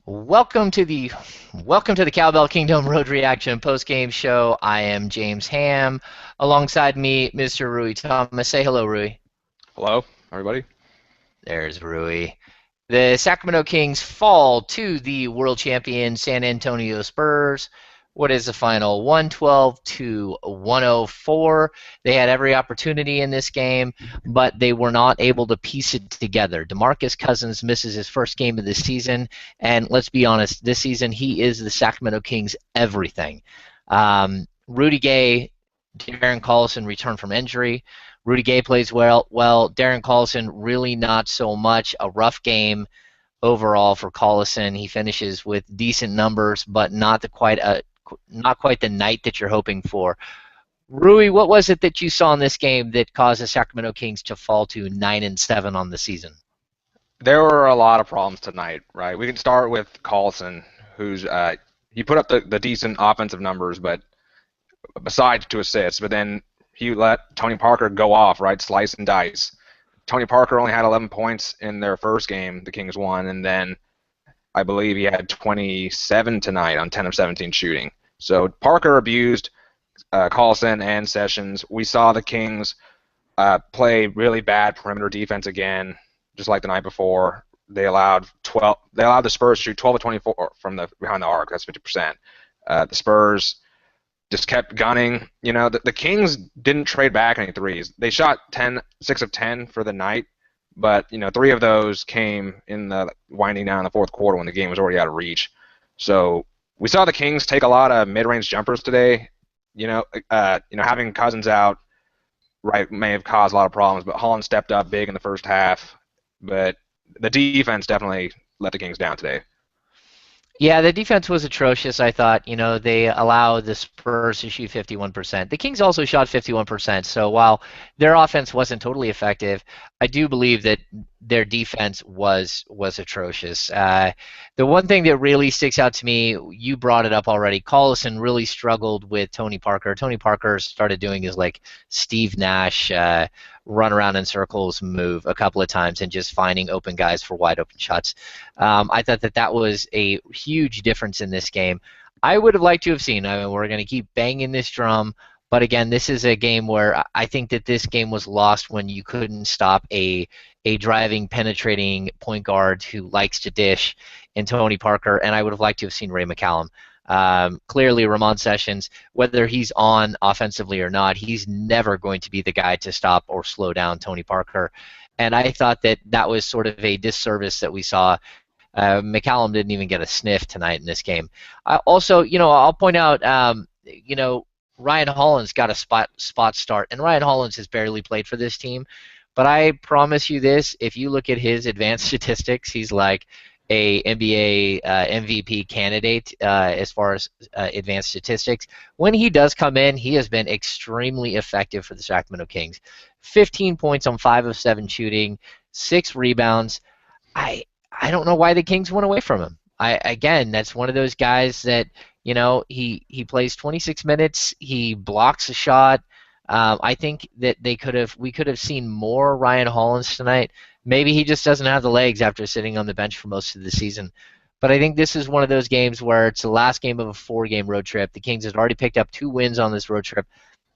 Welcome to the Cowbell Kingdom Road Reaction Postgame Show. I am James Ham. Alongside me, Mr. Rui Thomas. Say hello, Rui. Hello, everybody. There's Rui. The Sacramento Kings fall to the world champion San Antonio Spurs. What is the final? 112 to 104. They had every opportunity in this game, but they were not able to piece it together. DeMarcus Cousins misses his first game of the season, and let's be honest, this season he is the Sacramento Kings' everything. Rudy Gay, Darren Collison returned from injury. Rudy Gay plays well. Darren Collison really not so much. A rough game overall for Collison. He finishes with decent numbers, but not quite the night that you're hoping for. Rui, what was it that you saw in this game that caused the Sacramento Kings to fall to 9-7 on the season? There were a lot of problems tonight, right? We can start with Carlson, who's he put up the decent offensive numbers, but besides 2 assists, but then he let Tony Parker go off, right? Slice and dice. Tony Parker only had 11 points in their first game, the Kings won, and then I believe he had 27 tonight on 10 of 17 shooting. So Parker abused Carlson and Sessions. We saw the Kings play really bad perimeter defense again, just like the night before. They allowed the Spurs to shoot 12 of 24 from behind the arc. That's 50%. The Spurs just kept gunning. You know, the Kings didn't trade back any threes. They shot 6 of 10 for the night, but 3 of those came in the winding down in the fourth quarter when the game was already out of reach. So we saw the Kings take a lot of mid-range jumpers today. Having Cousins out, right, may have caused a lot of problems, but Holland stepped up big in the first half. But the defense definitely let the Kings down today. Yeah, the defense was atrocious, I thought. They allowed the Spurs to shoot 51%. The Kings also shot 51%. So while their offense wasn't totally effective, I do believe that their defense was atrocious. The one thing that really sticks out to me, you brought it up already, Collison really struggled with Tony Parker. Tony Parker started doing his Steve Nash run around in circles move a couple of times and just finding open guys for wide open shots. I thought that was a huge difference in this game. I would have liked to have seen, we're going to keep banging this drum, but again, this is a game where I think that this game was lost when you couldn't stop a driving, penetrating point guard who likes to dish in Tony Parker, and I would have liked to have seen Ray McCallum. Clearly, Ramon Sessions, whether he's on offensively or not, he's never going to be the guy to stop or slow down Tony Parker. And I thought that was sort of a disservice that we saw. McCallum didn't even get a sniff tonight in this game. Also, I'll point out, Ryan Hollins got a spot start, and Ryan Hollins has barely played for this team. But I promise you this, if you look at his advanced statistics, he's like a NBA MVP candidate as far as advanced statistics. When he does come in, he has been extremely effective for the Sacramento Kings. 15 points on 5 of 7 shooting, 6 rebounds. I don't know why the Kings went away from him. Again, that's one of those guys that he plays 26 minutes, he blocks a shot. I think that we could have seen more Ryan Hollins tonight. Maybe he just doesn't have the legs after sitting on the bench for most of the season. But I think this is one of those games where it's the last game of a 4-game road trip. The Kings have already picked up 2 wins on this road trip.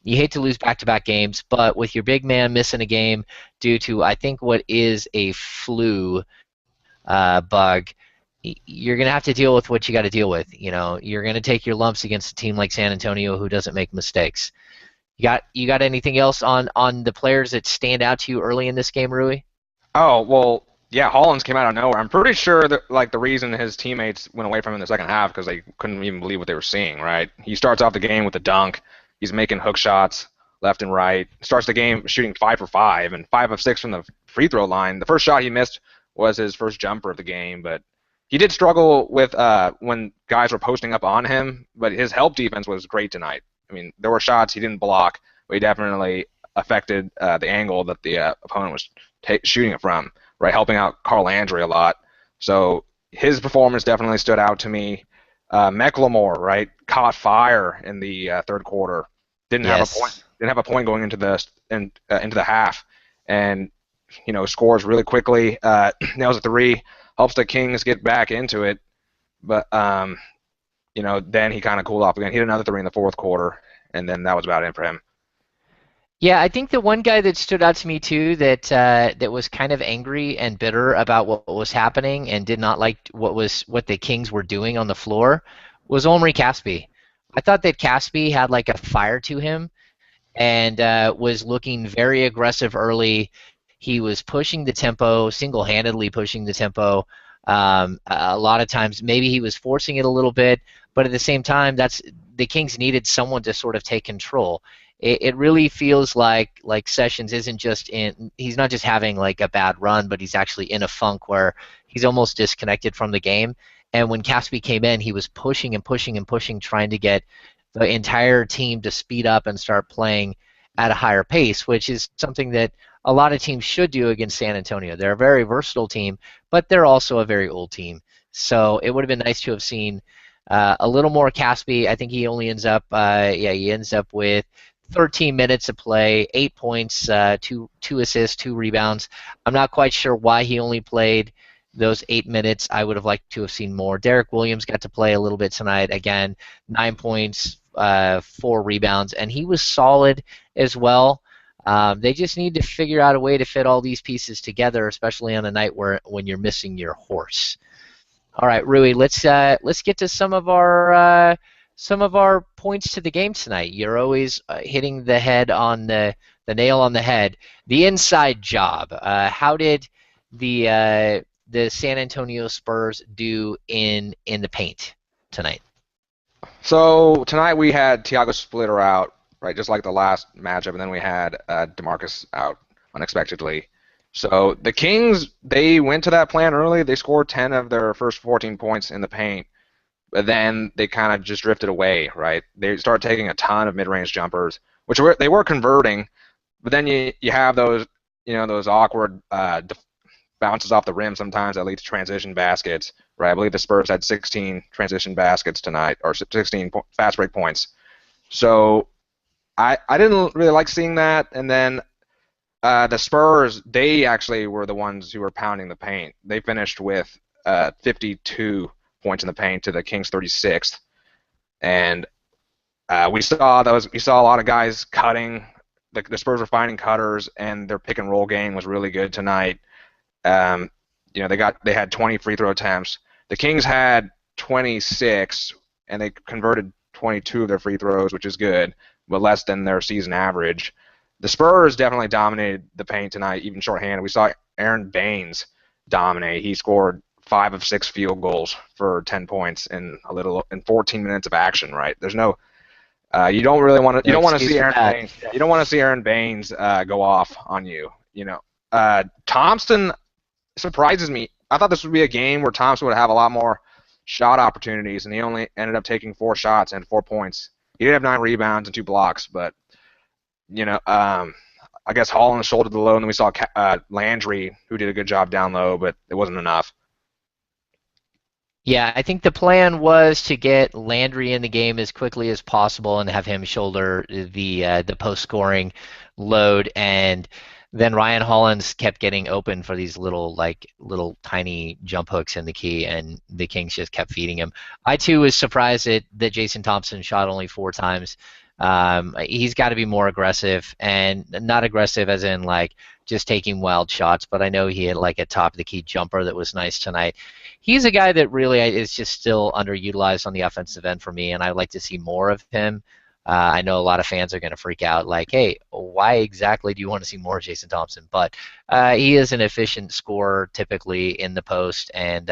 You hate to lose back-to-back games, but with your big man missing a game due to, I think, what is a flu bug, you're going to have to deal with what you got to deal with. You're going to take your lumps against a team like San Antonio who doesn't make mistakes. You got anything else on the players that stand out to you early in this game, Rui? Oh, well, yeah, Hollins came out of nowhere. I'm pretty sure that the reason his teammates went away from him in the second half because they couldn't even believe what they were seeing, right? He starts off the game with a dunk. He's making hook shots left and right. Starts the game shooting 5 for 5 and 5 of 6 from the free throw line. The first shot he missed was his first jumper of the game, but he did struggle with when guys were posting up on him, but his help defense was great tonight. I mean, there were shots he didn't block, but he definitely affected the angle that the opponent was shooting it from, right, helping out Carl Landry a lot. So his performance definitely stood out to me. McLemore, right, caught fire in the third quarter. Didn't have a point going into the half, and scores really quickly. Nails a 3, helps the Kings get back into it. But then he kind of cooled off again. He hit another three in the fourth quarter, and then that was about it for him. Yeah, I think the one guy that stood out to me too that was kind of angry and bitter about what was happening and did not like what the Kings were doing on the floor was Omri Caspi. I thought that Caspi had like a fire to him and was looking very aggressive early. He was pushing the tempo, single-handedly pushing the tempo. A lot of times, maybe he was forcing it a little bit, but at the same time, that's the Kings needed someone to sort of take control. It really feels like Sessions isn't just in. He's not just having like a bad run, but he's actually in a funk where he's almost disconnected from the game. And when Caspi came in, he was pushing and pushing and pushing, trying to get the entire team to speed up and start playing at a higher pace, which is something that a lot of teams should do against San Antonio. They're a very versatile team, but they're also a very old team. So it would have been nice to have seen a little more Caspi. I think he only ends up, he ends up with 13 minutes of play, 8 points, two assists, 2 rebounds. I'm not quite sure why he only played those 8 minutes. I would have liked to have seen more. Derek Williams got to play a little bit tonight. Again, 9 points, 4 rebounds, and he was solid as well. They just need to figure out a way to fit all these pieces together, especially on a night when you're missing your horse. All right, Rui, let's get to some of our points to the game tonight. You're always hitting the nail on the head. The inside job. How did the San Antonio Spurs do in the paint tonight? So tonight we had Thiago Splitter out, right, just like the last matchup, and then we had DeMarcus out unexpectedly. So the Kings, they went to that plan early. They scored 10 of their first 14 points in the paint, but then they kind of just drifted away, right? They started taking a ton of mid-range jumpers, which they were converting, but then you have those those awkward bounces off the rim sometimes that lead to transition baskets, right? I believe the Spurs had 16 transition baskets tonight, or 16 fast break points. So I didn't really like seeing that, and then the Spurs, they actually were the ones who were pounding the paint. They finished with 52 points in the paint to the Kings 36th, and we saw a lot of guys cutting. The Spurs were finding cutters, and their pick and roll game was really good tonight. Um, they had 20 free throw attempts. The Kings had 26, and they converted 22 of their free throws, which is good, but less than their season average. The Spurs definitely dominated the paint tonight, even shorthanded. We saw Aaron Baines dominate. He scored 5 of 6 field goals for 10 points in 14 minutes of action. Right? There's no you don't really want to you No don't want to excuse see for Aaron that. Baines. You don't want to see Aaron Baines go off on you. Thompson surprises me. I thought this would be a game where Thompson would have a lot more shot opportunities, and he only ended up taking 4 shots and 4 points. He did have 9 rebounds and 2 blocks, but I guess Holland shouldered the load, and then we saw Landry, who did a good job down low, but it wasn't enough. Yeah, I think the plan was to get Landry in the game as quickly as possible and have him shoulder the post scoring load, and then Ryan Hollins kept getting open for these little tiny jump hooks in the key, and the Kings just kept feeding him. I too was surprised that Jason Thompson shot only 4 times. He's got to be more aggressive, and not aggressive as in like just taking wild shots, but I know he had like a top of the key jumper that was nice tonight. He's a guy that really is just still underutilized on the offensive end for me, and I'd like to see more of him. I know a lot of fans are going to freak out, like, hey, why exactly do you want to see more of Jason Thompson? But he is an efficient scorer typically in the post, and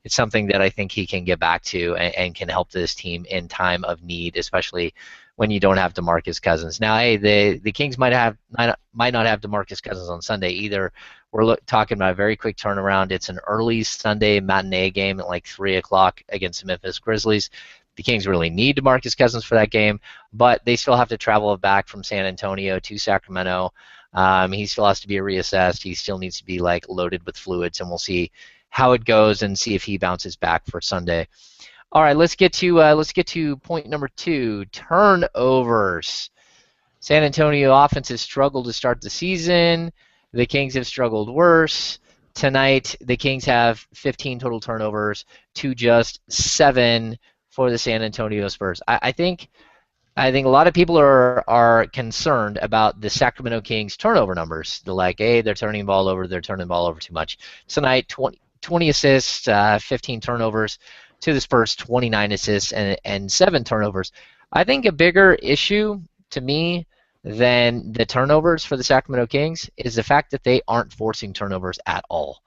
it's something that I think he can get back to and can help this team in time of need, especially when you don't have DeMarcus Cousins. Now, hey, the Kings might not have DeMarcus Cousins on Sunday either. We're talking about a very quick turnaround. It's an early Sunday matinee game at like 3 o'clock against the Memphis Grizzlies. The Kings really need DeMarcus Cousins for that game, but they still have to travel back from San Antonio to Sacramento. He still has to be reassessed. He still needs to be like loaded with fluids, and we'll see how it goes and see if he bounces back for Sunday. All right, let's get to point number 2, turnovers. San Antonio offense has struggled to start the season. The Kings have struggled worse. Tonight, the Kings have 15 total turnovers to just 7 for the San Antonio Spurs. I think a lot of people are concerned about the Sacramento Kings turnover numbers. They're like, hey, they're turning the ball over too much. Tonight, 20 assists, 15 turnovers. To the Spurs, 29 assists and 7 turnovers. I think a bigger issue to me than the turnovers for the Sacramento Kings is the fact that they aren't forcing turnovers at all.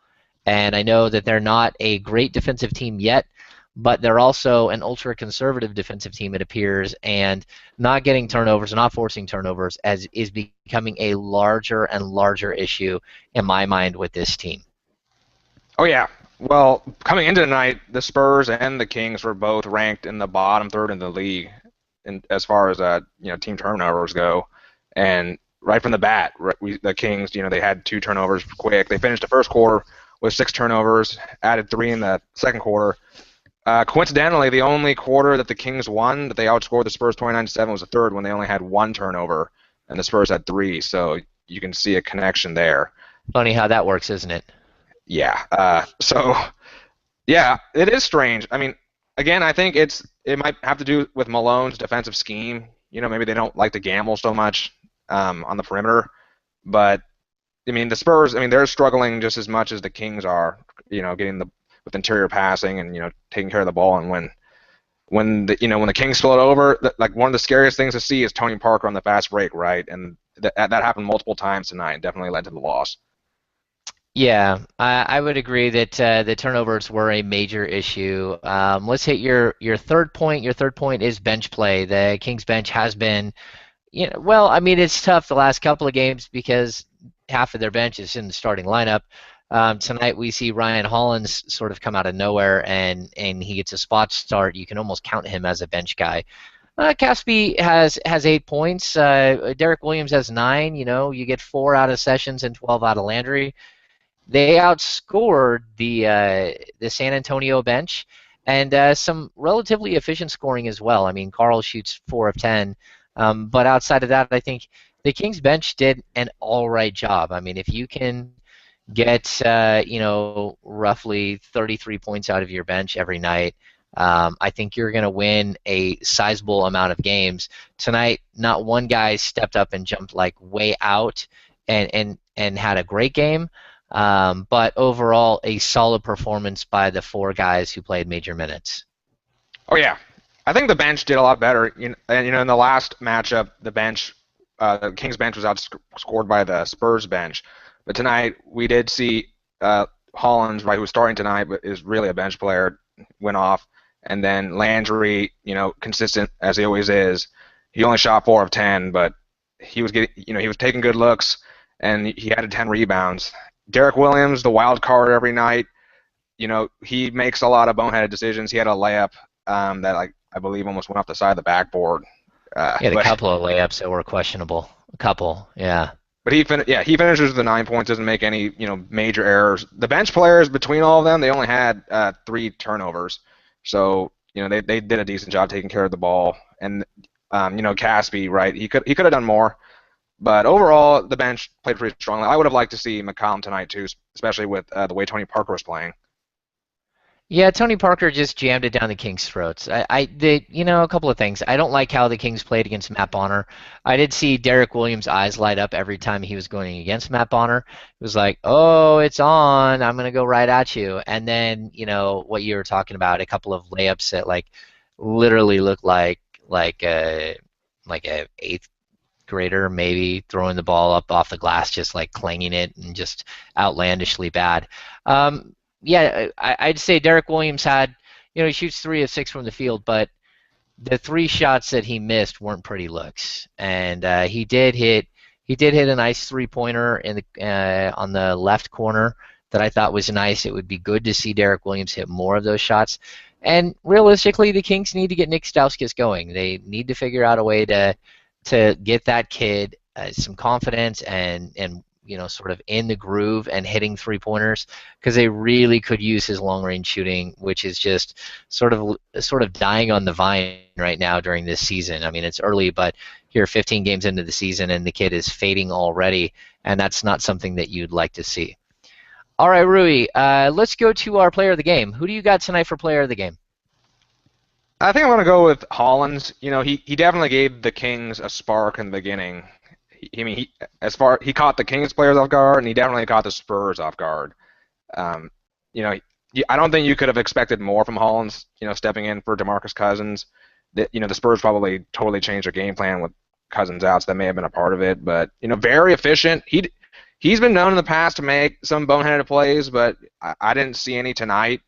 And I know that they're not a great defensive team yet, but they're also an ultra-conservative defensive team, it appears, and not getting turnovers, not forcing turnovers, as is becoming a larger and larger issue in my mind with this team. Oh yeah. Well, coming into tonight, the Spurs and the Kings were both ranked in the bottom third in the league, as far as team turnovers go. And right from the bat, the Kings, they had 2 turnovers quick. They finished the first quarter with 6 turnovers, added 3 in the second quarter. Coincidentally, the only quarter that the Kings won, that they outscored the Spurs 29-7, was the third, when they only had 1 turnover, and the Spurs had 3. So you can see a connection there. Funny how that works, isn't it? Yeah. Yeah, it is strange. I mean, again, I think it might have to do with Malone's defensive scheme. Maybe they don't like to gamble so much on the perimeter. But I mean, the Spurs, they're struggling just as much as the Kings are. Getting with interior passing and taking care of the ball. And when the Kings spill it over, like one of the scariest things to see is Tony Parker on the fast break, right? And that happened multiple times tonight, and definitely led to the loss. Yeah, I would agree that the turnovers were a major issue. Let's hit your third point. Your third point is bench play. The Kings bench has been, it's tough the last couple of games because half of their bench is in the starting lineup. Tonight we see Ryan Hollins sort of come out of nowhere and he gets a spot start. You can almost count him as a bench guy. Caspi has 8 points. Derek Williams has 9. You get 4 out of Sessions and 12 out of Landry. They outscored the San Antonio bench, and some relatively efficient scoring as well. Carl shoots 4 of 10, but outside of that, I think the Kings bench did an all right job. If you can get roughly 33 points out of your bench every night, I think you're going to win a sizable amount of games. Tonight, not one guy stepped up and jumped like way out and had a great game. But overall, a solid performance by the 4 guys who played major minutes. Oh yeah, I think the bench did a lot better. In the last matchup, the Kings bench was outscored by the Spurs bench. But tonight we did see Hollins, right, who was starting tonight, but is really a bench player, went off, and then Landry, consistent as he always is. He only shot 4 of 10, but he was he was taking good looks, and he added 10 rebounds. Derek Williams, the wild card every night, he makes a lot of boneheaded decisions. He had a layup that, I believe, almost went off the side of the backboard. He had a couple of layups that were questionable. A couple, yeah. But he finishes with the 9 points, doesn't make any major errors. The bench players, between all of them, they only had 3 turnovers. So they did a decent job taking care of the ball. And Caspi, right, he could have done more. But overall, the bench played pretty strongly. I would have liked to see McCollum tonight too, especially with the way Tony Parker was playing. Yeah, Tony Parker just jammed it down the Kings' throats. A couple of things. I don't like how the Kings played against Matt Bonner. I did see Derek Williams' eyes light up every time he was going against Matt Bonner. It was like, oh, it's on. I'm gonna go right at you. And then what you were talking about, a couple of layups that literally looked like a eighth grader maybe throwing the ball up off the glass, just clanging it and just outlandishly bad. I'd say Derek Williams had, he shoots 3 of 6 from the field, but the 3 shots that he missed weren't pretty looks, and he did hit a nice 3-pointer in the on the left corner that I thought was nice. It would be good to see Derek Williams hit more of those shots. And realistically, the Kings need to get Nick Stauskas going. They need to figure out a way to get that kid some confidence and sort of in the groove and hitting 3-pointers, because they really could use his long-range shooting, which is just sort of dying on the vine right now during this season. It's early, but here 15 games into the season and the kid is fading already, and that's not something that you'd like to see. All right, Rui. Let's go to our player of the game. Who do you got tonight for player of the game? I think I'm going to go with Hollins. He definitely gave the Kings a spark in the beginning. He caught the Kings players off guard, and he definitely caught the Spurs off guard. Um, you know, I don't think you could have expected more from Hollins. Stepping in for DeMarcus Cousins. The Spurs probably totally changed their game plan with Cousins out, so that may have been a part of it. But very efficient. He's been known in the past to make some boneheaded plays, but I didn't see any tonight.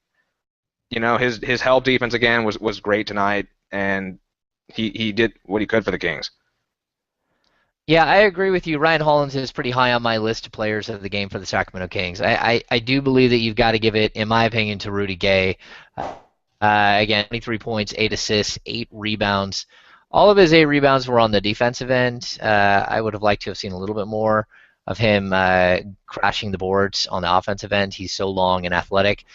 His help defense again was great tonight, and he did what he could for the Kings. Yeah, I agree with you. Ryan Hollins is pretty high on my list of players of the game for the Sacramento Kings. I do believe that you've got to give it, in my opinion, to Rudy Gay. Again, 23 points, 8 assists, 8 rebounds. All of his 8 rebounds were on the defensive end. I would have liked to have seen a little bit more of him crashing the boards on the offensive end. He's so long and athletic.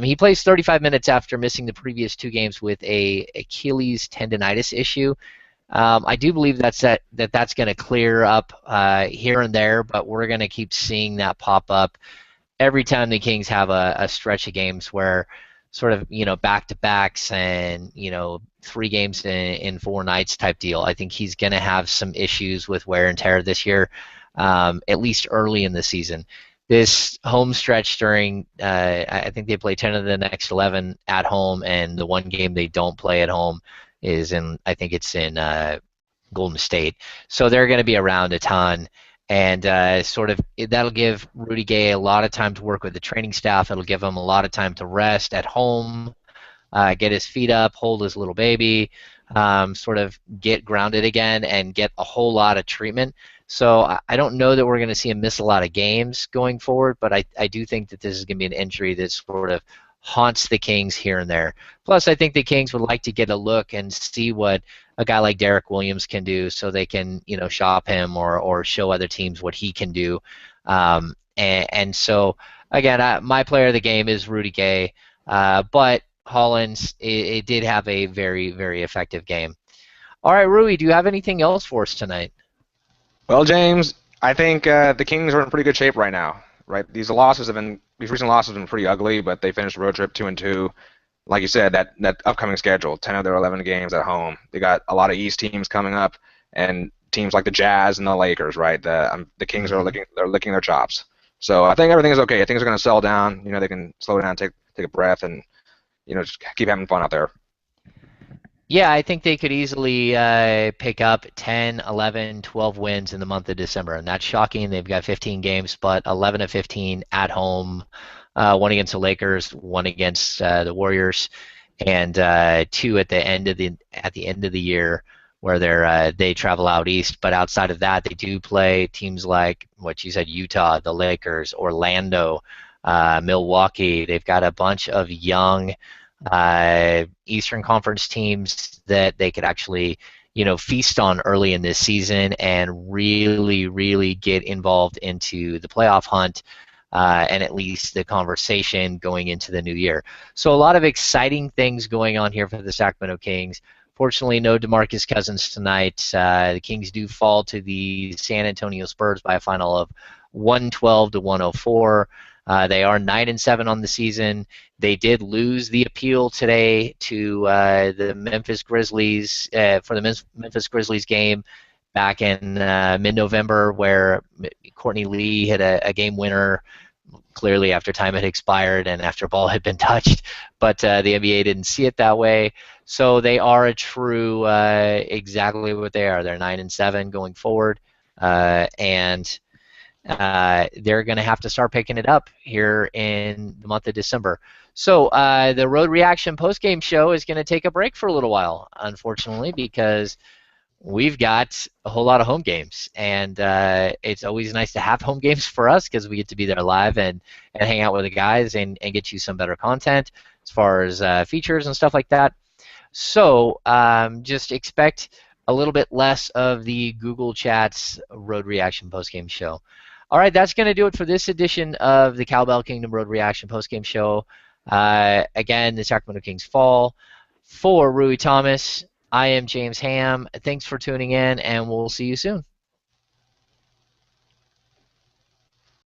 He plays 35 minutes after missing the previous 2 games with a Achilles tendonitis issue. I do believe that's going to clear up here and there, but we're going to keep seeing that pop up every time the Kings have a stretch of games where sort of back-to-backs and 3 games in 4 nights type deal. I think he's going to have some issues with wear and tear this year, at least early in the season. This home stretch during, I think they play 10 of the next 11 at home, and the 1 game they don't play at home is I think it's in Golden State. So they're going to be around a ton, and that'll give Rudy Gay a lot of time to work with the training staff. It'll give him a lot of time to rest at home, get his feet up, hold his little baby, sort of get grounded again, and get a whole lot of treatment. So I don't know that we're going to see him miss a lot of games going forward, but I do think that this is going to be an injury that sort of haunts the Kings here and there. Plus, I think the Kings would like to get a look and see what a guy like Derek Williams can do, so they can shop him or show other teams what he can do. And so again, my player of the game is Rudy Gay, but Hollins it did have a very, very effective game. All right, Rui, do you have anything else for us tonight? Well, James, I think the Kings are in pretty good shape right now. Right, these recent losses have been pretty ugly, but they finished the road trip 2-2. Like you said, that upcoming schedule, 10 of their 11 games at home. They got a lot of East teams coming up, and teams like the Jazz and the Lakers. Right, the Kings are licking their chops. So I think everything is okay. Things are going to settle down. They can slow down, take a breath, and just keep having fun out there. Yeah, I think they could easily pick up 10, 11, 12 wins in the month of December, and that's shocking. They've got 15 games, but 11 of 15 at home, 1 against the Lakers, 1 against the Warriors, and 2 at the end of the year where they travel out east. But outside of that, they do play teams like what you said, Utah, the Lakers, Orlando, Milwaukee. They've got a bunch of young Eastern Conference teams that they could actually, feast on early in this season and really, really get involved into the playoff hunt and at least the conversation going into the new year. So a lot of exciting things going on here for the Sacramento Kings. Fortunately, no DeMarcus Cousins tonight. The Kings do fall to the San Antonio Spurs by a final of 112-104. They are 9-7 on the season. They did lose the appeal today to the Memphis Grizzlies for the Memphis Grizzlies game back in mid-November, where Courtney Lee hit a game winner clearly after time had expired and after ball had been touched, but the NBA didn't see it that way. So they are a true exactly what they are. They're 9-7 going forward, and they're going to have to start picking it up here in the month of December. So the Road Reaction postgame show is going to take a break for a little while, unfortunately, because we've got a whole lot of home games, and it's always nice to have home games for us because we get to be there live and hang out with the guys and get you some better content as far as features and stuff like that. So just expect a little bit less of the Google Chats Road Reaction postgame show. All right, that's going to do it for this edition of the Cowbell Kingdom Road Reaction postgame show. Again, the Sacramento Kings fall. For Rui Thomas, I am James Ham. Thanks for tuning in, and we'll see you soon.